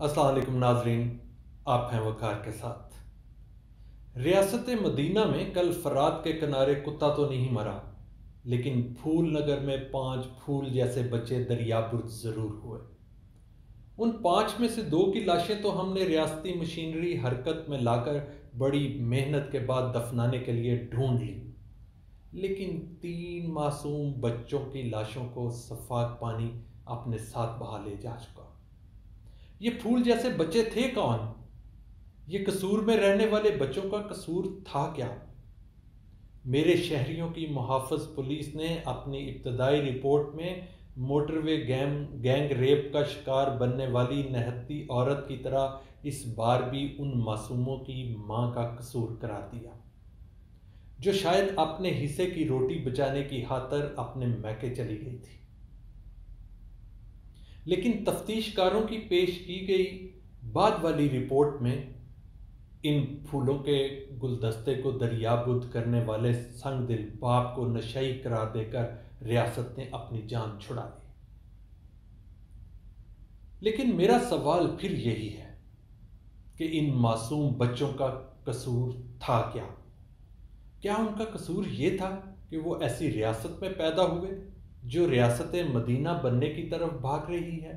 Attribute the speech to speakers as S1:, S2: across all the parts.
S1: अस्सलाम वालेकुम नाजरीन, आप हैं वकार के साथ। रियासत मदीना में कल फरात के किनारे कुत्ता तो नहीं मरा, लेकिन फूल नगर में 5 फूल जैसे बच्चे दरियाबुर्द जरूर हुए। उन 5 में से 2 की लाशें तो हमने रियासती मशीनरी हरकत में लाकर बड़ी मेहनत के बाद दफनाने के लिए ढूंढ ली, लेकिन 3 मासूम बच्चों की लाशों को सफाक पानी अपने साथ बहा ले जा चुका। ये फूल जैसे बच्चे थे कौन? ये कसूर में रहने वाले बच्चों का कसूर था क्या? मेरे शहरियों की मुहाफ़िज़ पुलिस ने अपनी इब्तदाई रिपोर्ट में मोटरवे गैंग रेप का शिकार बनने वाली निहत्ती औरत की तरह इस बार भी उन मासूमों की मां का कसूर करार दिया, जो शायद अपने हिस्से की रोटी बचाने की खातिर अपने मैके चली गई थी। लेकिन तफ्तीशकारों की पेश की गई बाद वाली रिपोर्ट में इन फूलों के गुलदस्ते को दरियाबुर्द करने वाले संगदिल बाप को नशाई करार देकर रियासत ने अपनी जान छुड़ा ली। लेकिन मेरा सवाल फिर यही है कि इन मासूम बच्चों का कसूर था क्या? क्या उनका कसूर ये था कि वो ऐसी रियासत में पैदा हुए जो रियासत मदीना बनने की तरफ भाग रही है?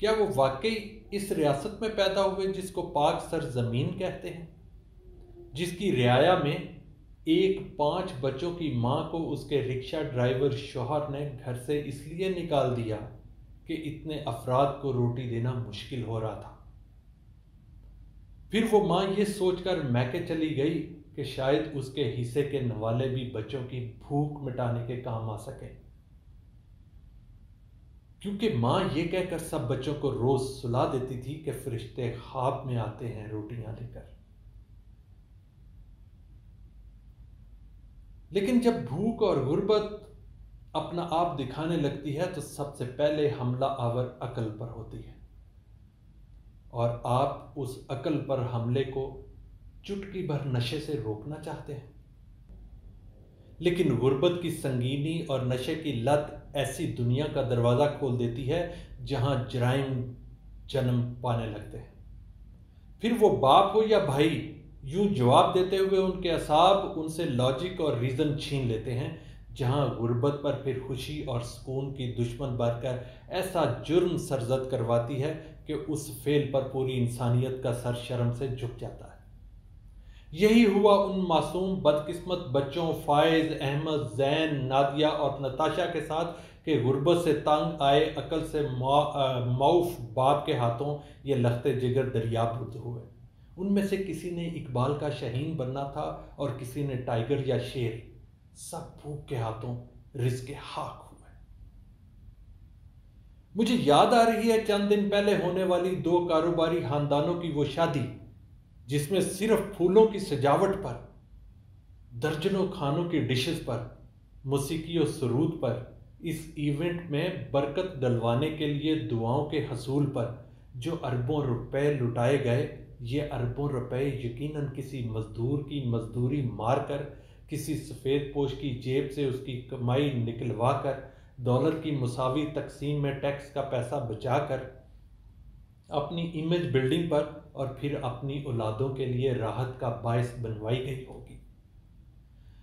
S1: क्या वो वाकई इस रियासत में पैदा हुए जिसको पाक सरजमीन कहते हैं, जिसकी रियाया में 5 बच्चों की मां को उसके रिक्शा ड्राइवर शौहर ने घर से इसलिए निकाल दिया कि इतने अफराद को रोटी देना मुश्किल हो रहा था। फिर वो मां ये सोचकर मैके चली गई कि शायद उसके हिस्से के नवाले भी बच्चों की भूख मिटाने के काम आ सके, क्योंकि मां ये कहकर सब बच्चों को रोज सुला देती थी कि फरिश्ते ख्वाब में आते हैं रोटियां लेकर। लेकिन जब भूख और गुर्बत अपना आप दिखाने लगती है तो सबसे पहले हमला आवर अकल पर होती है, और आप उस अकल पर हमले को चुटकी भर नशे से रोकना चाहते हैं। लेकिन गुर्बत की संगीनी और नशे की लत ऐसी दुनिया का दरवाज़ा खोल देती है जहां जराइम जन्म पाने लगते हैं। फिर वो बाप हो या भाई, यूं जवाब देते हुए उनके असाब उनसे लॉजिक और रीज़न छीन लेते हैं, जहां गुर्बत पर फिर खुशी और सुकून की दुश्मन बनकर ऐसा जुर्म सरजद करवाती है कि उस फेल पर पूरी इंसानियत का सर शर्म से झुक जाता है। यही हुआ उन मासूम बदकिस्मत बच्चों फायज, अहमद, जैन, नादिया और नताशा के साथ कि गुर्बत से तंग आए अकल से मौफ बाप के हाथों ये लखते जिगर दरियाबुर्द हुए। उनमें से किसी ने इकबाल का शहीन बनना था और किसी ने टाइगर या शेर। सब भूख के हाथों रिज़्क़ हाक हुए। मुझे याद आ रही है चंद दिन पहले होने वाली 2 कारोबारी खानदानों की वो शादी, जिसमें सिर्फ फूलों की सजावट पर, दर्जनों खानों की डिशेस पर, मौसीकी और सुरूद पर, इस इवेंट में बरकत डलवाने के लिए दुआओं के हसूल पर जो अरबों रुपए लुटाए गए, ये अरबों रुपए यकीनन किसी मजदूर की मजदूरी मारकर, किसी सफ़ेद पोश की जेब से उसकी कमाई निकलवा कर, डॉलर की मुसावी तकसीम में टैक्स का पैसा बचाकर अपनी इमेज बिल्डिंग पर और फिर अपनी औलादों के लिए राहत का बायस बनवाई गई होगी।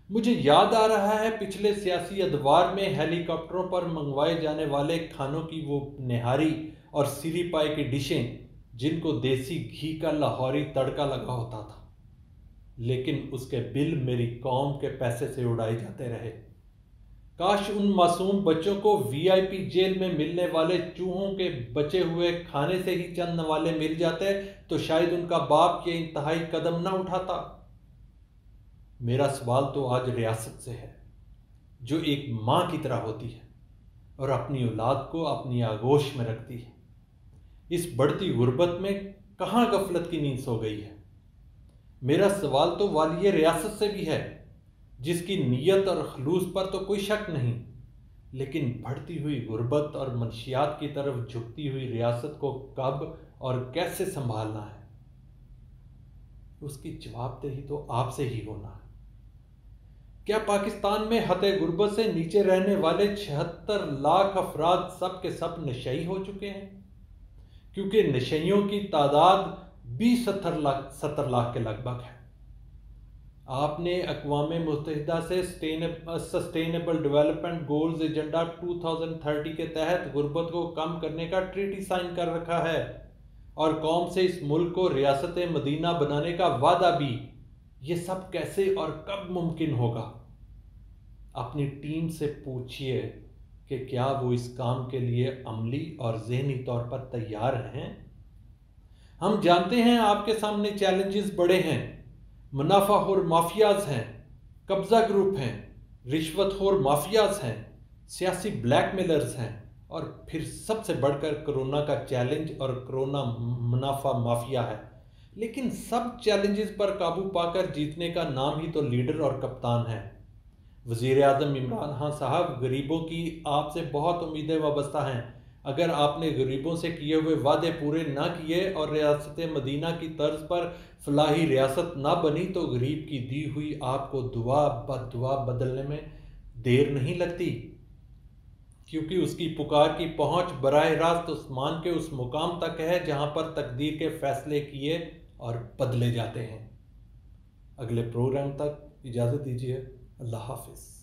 S1: मुझे याद आ रहा है पिछले सियासी अदवार में हेलीकॉप्टरों पर मंगवाए जाने वाले खानों की वो निहारी और सिरी पाए की डिशें, जिनको देसी घी का लाहौरी तड़का लगा होता था, लेकिन उसके बिल मेरी कौम के पैसे से उड़ाए जाते रहे। काश उन मासूम बच्चों को वीआईपी जेल में मिलने वाले चूहों के बचे हुए खाने से ही चंद नवाले मिल जाते तो शायद उनका बाप ये इंतहाई कदम ना उठाता। मेरा सवाल तो आज रियासत से है, जो एक मां की तरह होती है और अपनी औलाद को अपनी आगोश में रखती है। इस बढ़ती गुर्बत में कहां गफलत की नींद सो गई है? मेरा सवाल तो वालिए रियासत से भी है, जिसकी नीयत और खलूस पर तो कोई शक नहीं, लेकिन बढ़ती हुई गुर्बत और मनशियात की तरफ झुकती हुई रियासत को कब और कैसे संभालना है, उसकी जवाबदेही तो आपसे ही होना है। क्या पाकिस्तान में हते गुर्बत से नीचे रहने वाले 76 लाख अफराद सब के सब नशई हो चुके हैं? क्योंकि नशेइयों की तादाद भी 70 लाख के लगभग है। आपने अक़वाम मुत्तहिदा से सस्टेनेबल डेवलपमेंट गोल्स एजेंडा 2030 के तहत गुर्बत को कम करने का ट्रीटी साइन कर रखा है और कौम से इस मुल्क को रियासत मदीना बनाने का वादा भी। ये सब कैसे और कब मुमकिन होगा? अपनी टीम से पूछिए कि क्या वो इस काम के लिए अमली और ज़हनी तौर पर तैयार हैं। हम जानते हैं आपके सामने चैलेंजेस बड़े हैं। मुनाफाखोर माफियाज हैं, कब्जा ग्रुप हैं, रिश्वतखोर माफियाज हैं, सियासी ब्लैकमेलर्स हैं और फिर सबसे बढ़कर कोरोना का चैलेंज और कोरोना मुनाफा माफिया है। लेकिन सब चैलेंजेस पर काबू पाकर जीतने का नाम ही तो लीडर और कप्तान है। वज़ीर आज़म इमरान खान साहब, गरीबों की आपसे बहुत उम्मीदें वाबस्ता हैं। अगर आपने गरीबों से किए हुए वादे पूरे ना किए और रियासत मदीना की तर्ज पर फलाही रियासत ना बनी तो गरीब की दी हुई आपको दुआ बदुआ बदलने में देर नहीं लगती, क्योंकि उसकी पुकार की पहुंच बराह रास्त उस्मान के उस मुकाम तक है जहां पर तकदीर के फैसले किए और बदले जाते हैं। अगले प्रोग्राम तक इजाज़त दीजिए। अल्लाह हाफिज़।